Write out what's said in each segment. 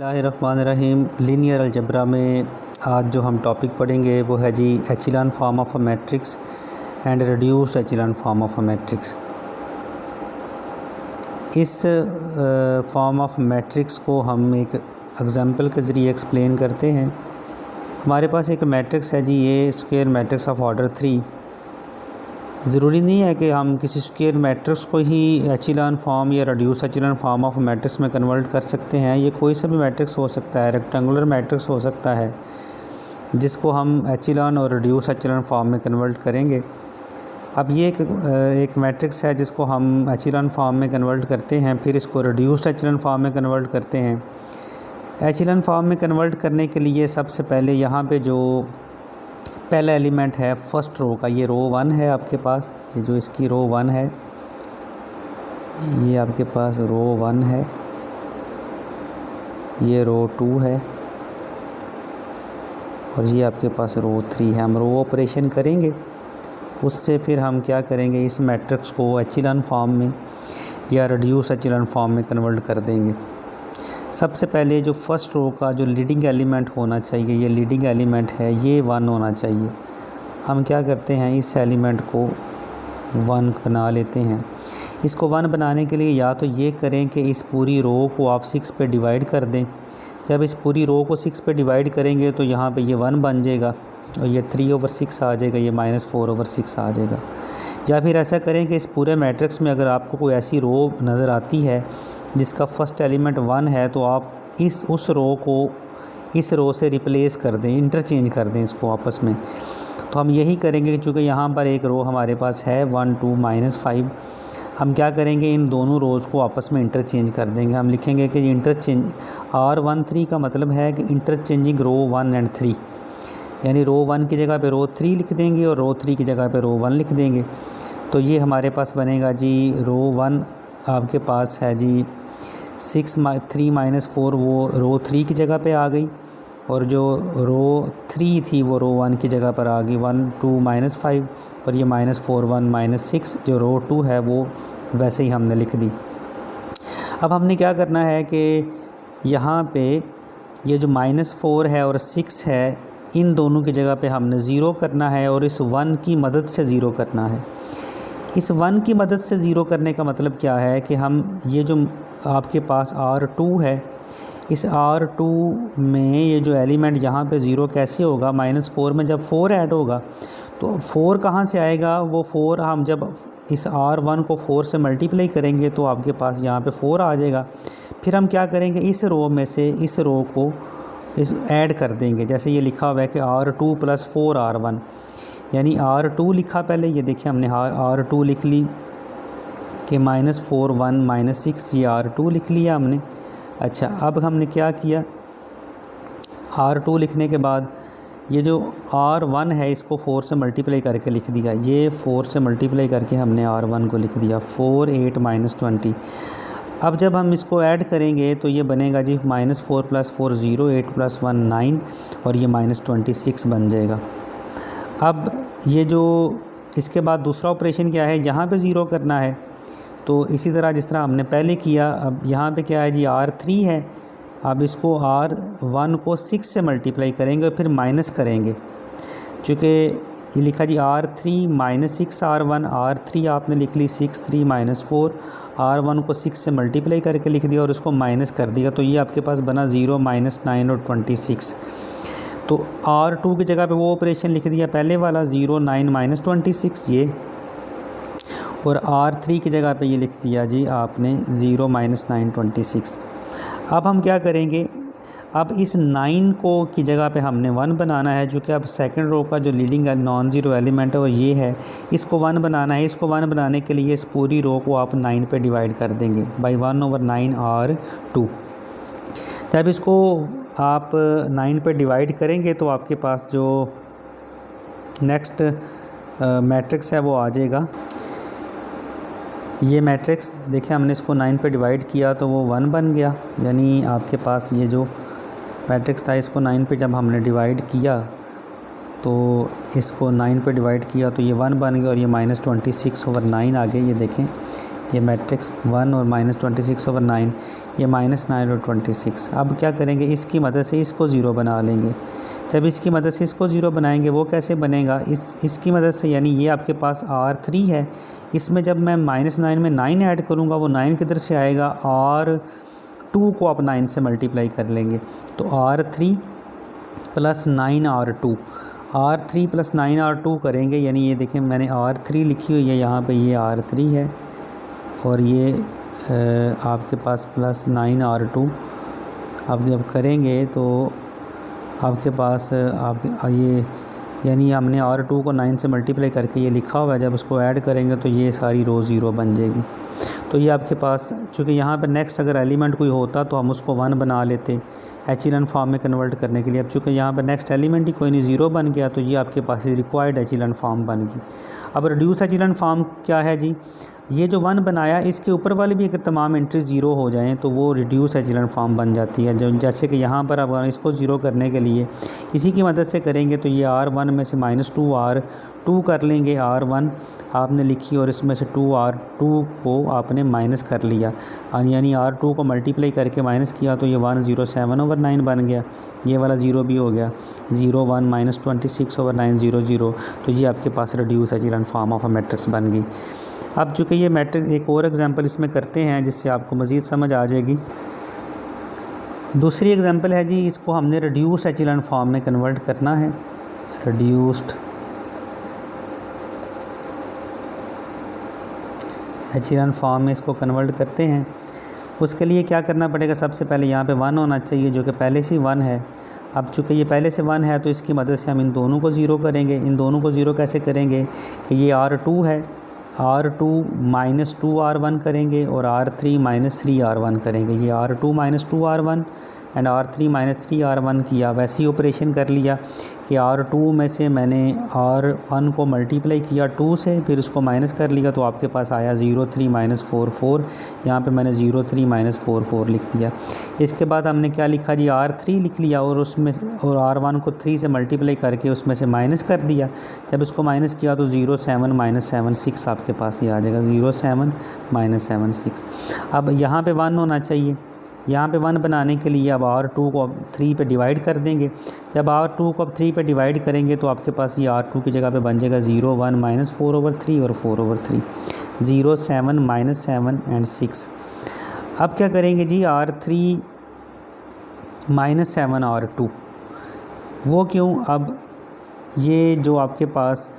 बिस्मिल्लाहिर्रहमानिर्रहीम। लीनियर अलजब्रा में आज जो हम टॉपिक पढ़ेंगे वो है जी echelon form of a matrix and reduced echelon form of a matrix. इस फॉर्म ऑफ मैट्रिक्स को हम एक एग्जांपल के ज़रिए एक्सप्लेन करते हैं। हमारे पास एक मैट्रिक्स है जी, ये स्क्वायर मैट्रिक्स ऑफ ऑर्डर 3। ज़रूरी नहीं है कि हम किसी स्क्वायर मैट्रिक्स को ही एचिलॉन फॉर्म या रिड्यूस एचिलॉन फॉर्म ऑफ मैट्रिक्स में कन्वर्ट कर सकते हैं। ये कोई सा भी मैट्रिक्स हो सकता है, रेक्टेंगुलर मैट्रिक्स हो सकता है जिसको हम एचिलॉन और रिड्यूस एचिलॉन फॉर्म में कन्वर्ट करेंगे। अब ये एक मैट्रिक्स है जिसको हम एचिलॉन फॉर्म में कन्वर्ट करते हैं, फिर इसको रिड्यूस्ड एचिलॉन फॉर्म में कन्वर्ट करते हैं। एचिलॉन फॉर्म में कन्वर्ट करने के लिए सबसे पहले यहाँ पे जो पहला एलिमेंट है फर्स्ट रो का, ये रो 1 है आपके पास, ये जो इसकी रो 1 है, ये आपके पास रो 1 है, ये रो 2 है और ये आपके पास रो 3 है। हम रो ऑपरेशन करेंगे, उससे फिर हम क्या करेंगे, इस मैट्रिक्स को एचिलॉन फॉर्म में या रिड्यूस एचिलॉन फॉर्म में कन्वर्ट कर देंगे। सबसे पहले जो फर्स्ट रो का जो लीडिंग एलिमेंट होना चाहिए, ये लीडिंग एलिमेंट है, ये 1 होना चाहिए। हम क्या करते हैं, इस एलिमेंट को 1 बना लेते हैं। इसको 1 बनाने के लिए या तो ये करें कि इस पूरी रो को आप 6 पे डिवाइड कर दें। जब इस पूरी रो को 6 पे डिवाइड करेंगे तो यहाँ पे ये 1 बन जाएगा और ये 3/6 आ जाएगा, ये -4/6 आ जाएगा। या फिर ऐसा करें कि इस पूरे मैट्रिक्स में अगर आपको कोई ऐसी रो नज़र आती है जिसका फर्स्ट एलिमेंट 1 है तो आप उस रो को इस रो से रिप्लेस कर दें, इंटरचेंज कर दें इसको आपस में। तो हम यही करेंगे क्योंकि यहाँ पर एक रो हमारे पास है 1 2 -5। हम क्या करेंगे, इन दोनों रोज़ को आपस में इंटरचेंज कर देंगे। हम लिखेंगे कि इंटरचेंज R13 का मतलब है कि इंटरचेंजिंग रो 1 एंड 3, यानी रो 1 की जगह पे रो 3 लिख देंगे और रो 3 की जगह पे रो 1 लिख देंगे। तो ये हमारे पास बनेगा जी रो 1 आपके पास है जी 3 -4, वो रो 3 की जगह पे आ गई और जो रो 3 थी वो रो 1 की जगह पर आ गई, 1 2 -5 और ये -4 1 -6 जो रो 2 है वो वैसे ही हमने लिख दी। अब हमने क्या करना है कि यहाँ पे ये जो -4 है और 6 है, इन दोनों की जगह पे हमने ज़ीरो करना है और इस 1 की मदद से ज़ीरो करना है। इस 1 की मदद से ज़ीरो करने का मतलब क्या है कि हम ये जो आपके पास R2 है, इस R2 में ये जो एलिमेंट यहाँ पे ज़ीरो कैसे होगा, -4 में जब 4 ऐड होगा तो 4 कहाँ से आएगा, वो 4 हम जब इस R1 को 4 से मल्टीप्लाई करेंगे तो आपके पास यहाँ पे 4 आ जाएगा। फिर हम क्या करेंगे, इस रो में से इस रो को इस ऐड कर देंगे। जैसे ये लिखा हुआ है कि R2 + 4R1, यानी R2 लिखा पहले, ये देखिए हमने R2 लिख ली कि -4 1 -6, ये R2 लिख लिया हमने। अच्छा, अब हमने क्या किया, R2 लिखने के बाद ये जो R1 है इसको 4 से मल्टीप्लाई करके लिख दिया। ये 4 से मल्टीप्लाई करके हमने R1 को लिख दिया 4 8 -20। अब जब हम इसको ऐड करेंगे तो ये बनेगा जी -4 + 4 0, 8 + 1 9 और ये -26 बन जाएगा। अब ये जो इसके बाद दूसरा ऑपरेशन क्या है, यहाँ पे ज़ीरो करना है। तो इसी तरह जिस तरह हमने पहले किया, अब यहाँ पे क्या है जी R3 है। अब इसको R1 को 6 से मल्टीप्लाई करेंगे और फिर माइनस करेंगे, चूँकि ये लिखा जी R3 -6 R1, R3 आपने लिख ली 6 3 -4, R1 को 6 से मल्टीप्लाई करके लिख दिया और उसको माइनस कर दिया, तो ये आपके पास बना 0 -9 और 26। तो R2 की जगह पे वो ऑपरेशन लिख दिया पहले वाला 0 9 -26 ये, और R3 की जगह पे ये लिख दिया जी आपने 0 -9 26। अब हम क्या करेंगे, अब इस 9 को की जगह पे हमने 1 बनाना है, जो कि अब सेकंड रो का जो लीडिंग नॉन ज़ीरो एलिमेंट है वो ये है, इसको 1 बनाना है। इसको 1 बनाने के लिए इस पूरी रो को आप 9 पे डिवाइड कर देंगे बाई 1/9 R2। तब इसको आप 9 पे डिवाइड करेंगे तो आपके पास जो नेक्स्ट मैट्रिक्स है वो आ जाएगा। ये मैट्रिक्स देखिए, हमने इसको 9 पे डिवाइड किया तो वो 1 बन गया, यानी आपके पास ये जो मैट्रिक्स था इसको 9 पे जब हमने डिवाइड किया तो इसको 9 पे डिवाइड किया तो ये 1 बन गया और ये -26/9 आ गया। ये देखें ये मैट्रिक्स 1 और -26/9, ये -9 और 26। अब क्या करेंगे, इसकी मदद से इसको ज़ीरो बना लेंगे। जब इसकी मदद से इसको ज़ीरो बनाएंगे वो कैसे बनेगा, इसकी मदद से, यानी ये आपके पास R3 है, इसमें जब मैं -9 में 9 ऐड करूँगा वो 9 किधर से आएगा, R2 को आप 9 से मल्टीप्लाई कर लेंगे तो R3 + 9R2, R3 + 9R2 करेंगे, यानी ये देखें मैंने R3 लिखी हुई है यहाँ पे, ये R3 है और ये आपके पास +9R2। अब जब करेंगे तो आपके पास ये, यानी हमने R2 को 9 से मल्टीप्लाई करके ये लिखा हुआ है, जब उसको ऐड करेंगे तो ये सारी रो ज़ीरो बन जाएगी। तो ये आपके पास, चूँकि यहाँ पर नेक्स्ट अगर एलिमेंट कोई होता तो हम उसको 1 बना लेते एचिलन फॉर्म में कन्वर्ट करने के लिए। अब चूँकि यहाँ पर नेक्स्ट एलिमेंट ही कोई नहीं, ज़ीरो बन गया, तो ये आपके पास रिक्वायर्ड एचिलन फॉर्म बन गई। अब रिड्यूस एचिलन फॉर्म क्या है जी, ये जो 1 बनाया इसके ऊपर वाली भी अगर तमाम एंट्री ज़ीरो हो जाएं तो वो रिड्यूस एचिलन फॉर्म बन जाती है। जैसे कि यहाँ पर अब इसको ज़ीरो करने के लिए इसी की मदद से करेंगे तो ये R1 में से -2 R2 कर लेंगे, R1 आपने लिखी और इसमें से 2 R2 को आपने माइनस कर लिया, यानी R2 को मल्टीप्लाई करके माइनस किया तो ये 107/9 बन गया। ये वाला ज़ीरो भी हो गया, 0 1 -26/9 0 0। तो ये आपके पास reduce echelon form of a matrix बन गई। अब चूँकि ये मैट्रिक्स, एक और एग्जांपल इसमें करते हैं जिससे आपको मज़ीद समझ आ जाएगी। दूसरी एग्जांपल है जी, इसको हमने रिड्यूस एचिलन फॉर्म में कन्वर्ट करना है। रिड्यूस्ड एचिलन फॉर्म में इसको कन्वर्ट करते हैं। उसके लिए क्या करना पड़ेगा, सबसे पहले यहाँ पे 1 होना चाहिए जो कि पहले से 1 है। अब चूँकि ये पहले से 1 है तो इसकी मदद से हम इन दोनों को ज़ीरो करेंगे। इन दोनों को ज़ीरो कैसे करेंगे कि ये R2 है, R2 -2 R1 करेंगे और R3 -3 R1 करेंगे। ये R2 -2 R1 and R3 -3 R1 किया, वैसे ही ऑपरेशन कर लिया कि R2 में से मैंने R1 को मल्टीप्लाई किया 2 से, फिर उसको माइनस कर लिया तो आपके पास आया 03 -44। यहाँ पे मैंने 03 -44 लिख दिया। इसके बाद हमने क्या लिखा जी, R3 लिख लिया और उसमें और R1 को 3 से मल्टीप्लाई करके उसमें से माइनस कर दिया। जब इसको माइनस किया तो 07 -76 आपके पास ही आ जाएगा, 07 -76। अब यहाँ पे 1 होना चाहिए। यहाँ पे 1 बनाने के लिए अब R2 को अब 3 पे डिवाइड कर देंगे। जब R2 को अब 3 पे डिवाइड करेंगे तो आपके पास ये R2 की जगह पे बन जाएगा 0 1 -4/3 और 4/3, 0 7 -7 एंड 6। अब क्या करेंगे जी, R3 -7 R2, वो क्यों, अब ये जो आपके पास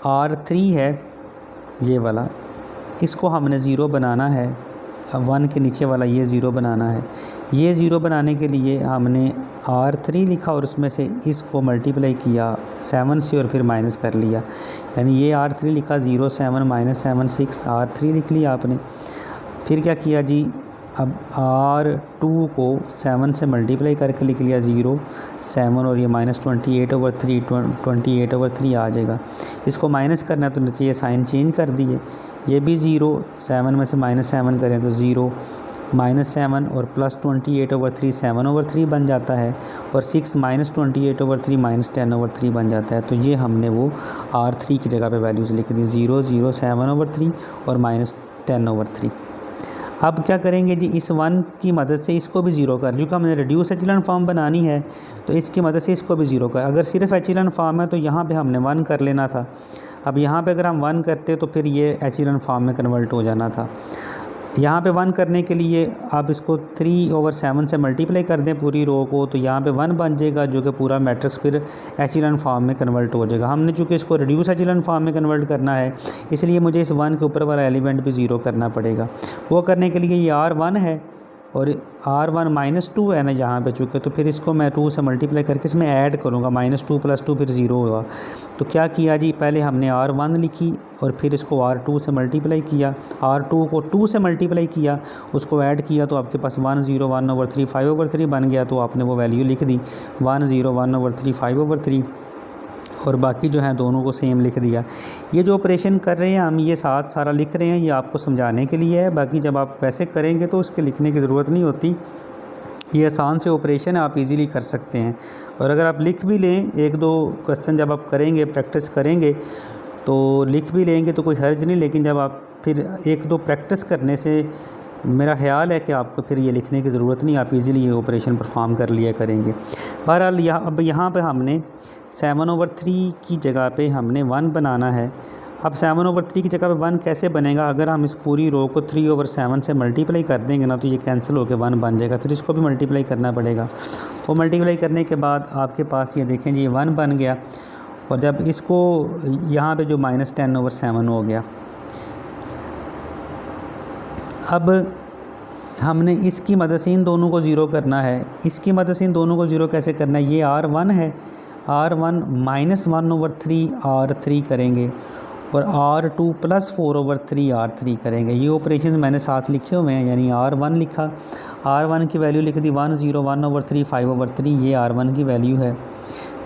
R3 है ये वाला, इसको हमने ज़ीरो बनाना है। 1 के नीचे वाला ये ज़ीरो बनाना है। ये ज़ीरो बनाने के लिए हमने R3 लिखा और उसमें से इसको मल्टीप्लाई किया 7 से और फिर माइनस कर लिया, यानी ये R3 लिखा 0 7 -76 R3 लिख लिया आपने। फिर क्या किया जी, अब R2 को 7 से मल्टीप्लाई करके लिख लिया 0 7 और ये -28/3 28/3 आ जाएगा। इसको माइनस करना है तो नीचे ये साइन चेंज कर दिए, ये भी 0 7 में से -7 करें तो 0 -7 और +28/3 7/3 बन जाता है और 6 -28/3 -10/3 बन जाता है। तो ये हमने वो R3 की जगह पे वैल्यूज़ लिख दी, 0 0 7/3 और -10/3। अब क्या करेंगे जी, इस 1 की मदद से इसको भी ज़ीरो कर, क्योंकि हमने रिड्यूस एचिलन फॉर्म बनानी है तो इसकी मदद से इसको भी ज़ीरो कर। अगर सिर्फ एचिलन फॉर्म है तो यहाँ पे हमने 1 कर लेना था। अब यहाँ पे अगर हम 1 करते तो फिर ये एचिलन फॉर्म में कन्वर्ट हो जाना था। यहाँ पे 1 करने के लिए आप इसको 3/7 से मल्टीप्लाई कर दें पूरी रो को, तो यहाँ पे 1 बन जाएगा जो कि पूरा मैट्रिक्स फिर एचिलन फॉर्म में कन्वर्ट हो जाएगा। हमने चूँकि इसको रिड्यूस एचिलन फॉर्म में कन्वर्ट करना है इसलिए मुझे इस 1 के ऊपर वाला एलिमेंट भी ज़ीरो करना पड़ेगा। वो करने के लिए ये R1 है और R1 -2 है ना यहाँ पे चूँकि, तो फिर इसको मैं 2 से मल्टीप्लाई करके इसमें ऐड करूँगा, -2 + 2 फिर 0 होगा। तो क्या किया जी, पहले हमने R1 लिखी और फिर इसको R2 से मल्टीप्लाई किया, R2 को 2 से मल्टीप्लाई किया, उसको ऐड किया तो आपके पास 1 0 1/3 5/3 बन गया। तो आपने वो वैल्यू लिख दी 1 0 1/3 5/3 और बाकी जो है दोनों को सेम लिख दिया। ये जो ऑपरेशन कर रहे हैं हम, ये साथ सारा लिख रहे हैं, ये आपको समझाने के लिए है। बाकी जब आप वैसे करेंगे तो उसके लिखने की ज़रूरत नहीं होती। ये आसान से ऑपरेशन है, आप इजीली कर सकते हैं। और अगर आप लिख भी लें, 1-2 क्वेश्चन जब आप करेंगे, प्रैक्टिस करेंगे तो लिख भी लेंगे तो कोई हर्ज नहीं, लेकिन जब आप फिर एक दो प्रैक्टिस करने से मेरा ख्याल है कि आपको फिर ये लिखने की ज़रूरत नहीं, आप इजीली ये ऑपरेशन परफॉर्म कर लिया करेंगे। बहरहाल यहाँ पे हमने 7/3 की जगह पे हमने 1 बनाना है। अब 7/3 की जगह पे 1 कैसे बनेगा, अगर हम इस पूरी रो को 3/7 से मल्टीप्लाई कर देंगे ना तो ये कैंसिल होकर 1 बन जाएगा, फिर इसको भी मल्टीप्लाई करना पड़ेगा। वो मल्टीप्लाई करने के बाद आपके पास ये देखें जी 1 बन गया, और जब इसको यहाँ पे जो -10/7 हो गया। अब हमने इसकी मदद से इन दोनों को ज़ीरो करना है। इसकी मदद से इन दोनों को ज़ीरो कैसे करना है, ये R1 है, R1 -1/3 R3 करेंगे और R2 + 4/3 R3 करेंगे। ये ऑपरेशंस मैंने साथ लिखे हुए हैं, यानी R1 लिखा, R1 की वैल्यू लिख दी 101/3 5/3, ये R1 की वैल्यू है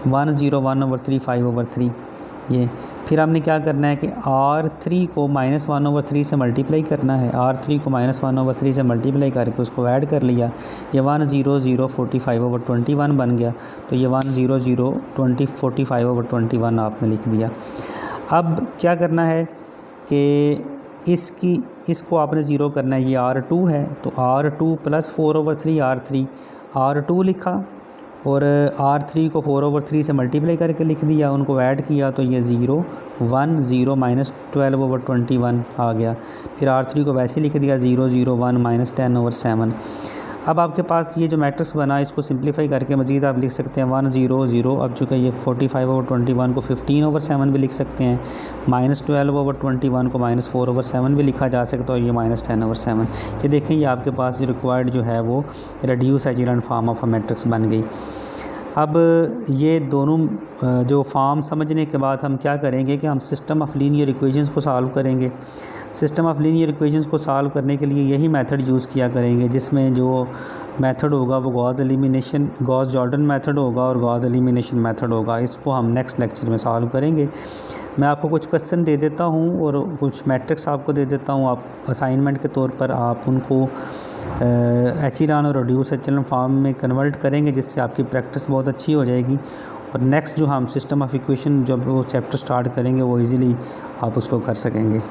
101/3 5/3 ये। फिर हमने क्या करना है कि R3 को -1/3 से मल्टीप्लाई करना है, R3 को -1/3 से मल्टीप्लाई करके उसको ऐड कर लिया, ये 100 45/21 बन गया, तो ये 100 45/21 आपने लिख दिया। अब क्या करना है कि इसको आपने ज़ीरो करना है, ये R2 है तो R2 + 4/3 R3, R2 लिखा और R3 को 4/3 से मल्टीप्लाई करके लिख दिया, उनको ऐड किया तो ये 0 1 0 -12/21 आ गया। फिर R3 को वैसे लिख दिया 0 0 1 -10/7। अब आपके पास ये जो मैट्रिक्स बना इसको सिंप्लीफाई करके मज़ीद आप लिख सकते हैं 1 0 0। अब चूँकि ये 45/21 को 15/7 भी लिख सकते हैं, -12/21 को -4/7 भी लिखा जा सकता है, और ये -10/7। ये देखें ये आपके पास रिक्वायर्ड जो है वो reduce echelon form of a matrix बन गई। अब ये दोनों जो फॉर्म समझने के बाद हम क्या करेंगे कि हम सिस्टम ऑफ लीनियर इक्वेशंस को सॉल्व करेंगे। सिस्टम ऑफ लीनियर इक्वेशंस को सॉल्व करने के लिए यही मेथड यूज़ किया करेंगे, जिसमें जो मेथड होगा वो गॉस जॉर्डन मेथड होगा और गॉस एलिमिनेशन मेथड होगा। इसको हम नेक्स्ट लेक्चर में सॉल्व करेंगे। मैं आपको कुछ क्वेश्चन दे देता हूँ और कुछ मैट्रिक्स आपको दे देता हूँ, आप असाइनमेंट के तौर पर आप उनको एचेलॉन और रिड्यूस एचेलॉन फॉर्म में कन्वर्ट करेंगे, जिससे आपकी प्रैक्टिस बहुत अच्छी हो जाएगी। और नेक्स्ट जो हम सिस्टम ऑफ इक्वेशन जब वो चैप्टर स्टार्ट करेंगे वो इजीली आप उसको कर सकेंगे।